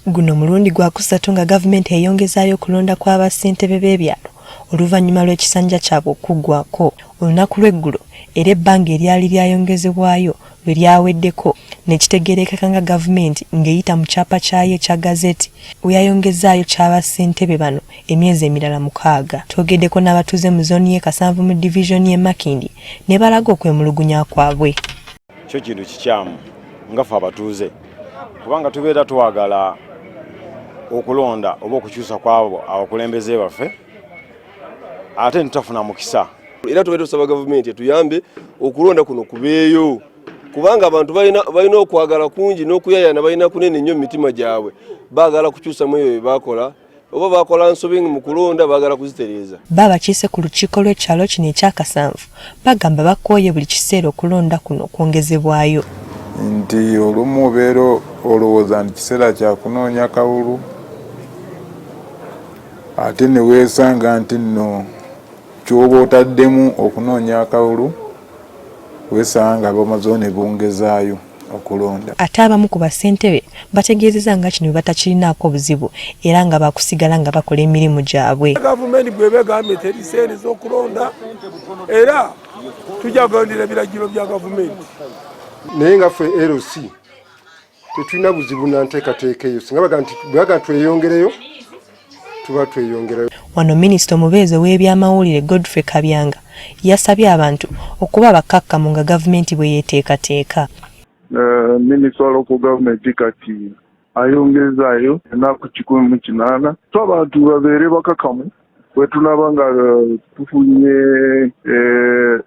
Guno mulundi gwa kusatu nga gavumenti eyongezaayo okulonda kw'abassentebe b'ebyalo oluvannyuma lw'ekisanja kyabwe okuggwako olunaku lw'eggulo era ebbanga eryali lyayongezebwayo bwe lyaweddeko nekitegeerekeka nga gavumenti ng'eyita mu kyapa kyayo ekya gazeti we yayongezaayo ky'abassentebe bano emyezi emirala 6. Twogeddeko n'abatuuze mu zooni y'e Kasanvu mu divisioni y'e Makindi ne balaga okwemulugunya kwabwe. Kyo kintu kikyamu nga ffe abatuuze kubanga tubeera twagala okulonda oba okukyusa kwabo abakulembeze baffe ate ntafuna mukisa. Era tubeera tusaba gavumenti etuyambe okulonda kuno kubeeyo kubanga abantu balina okwagala kungi n'okuyayana balina kunene nnyo mu mitima gyabwe baagala kukyusa mu ebyo bye baakola oba bakola nsobi mu kulonda baagala kuzitereeza. Babakiise ku lukiiko lw'ekyalo kino ekya Kasanvu bagamba bakooye buli kiseera okulonda kuno kwongezebwayo. Nti olumu obeera olowooza nti kiseera kya kunoonya kawulu ate ne weesanga nti nno ky'oba otaddemu okunoonya akawulu weesanga bamazooni bongezaayo okulonda. Ate abamu ku bassentebe bategeezezza nga kino batakirinaako buzibu era nga bakusigala nga bakola emirimu gyabwe. Gavumenti bw'eba egambye teri ssente z'okulonda era tujja kugondera ebiragiro bya gavumenti. Naye nga ffe LC tetulina buzibu na nteekateeka eyo singa baga tweyongereyo tuba tweyongerayo. Wano minisita omubeezi w'ebyamawulire Godfrey Kabyanga yasabye abantu okuba bakakkamu nga gavumenti bwe yeeteekateeka. Minisita wa local government kati ayongezaayo ennaku 108 so abantu babeere bakakkamu bwe tulaba nga tufunye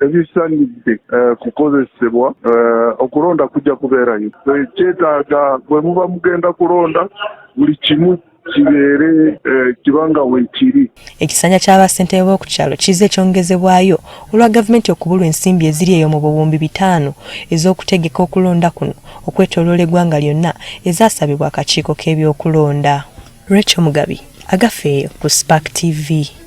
ebisaanidde kukozesebwa okulonda kujja kubeerayo. Kyetaaga bwe muba mugenda kulonda buli kimu kibeere kibanga weekiri. Ekisanja ky'abassentebe b'oku kyalo kizze kyongezebwayo olwa gavumenti okubulwa ensimbi eziri eyo mu buwumbi 5 ez'okutegeka okulonda kuno okwetooloola eggwanga lyonna ezaasabibwa akakiiko k'ebyokulonda. Rachel Mugabi, Agafeeyo ku Spark TV.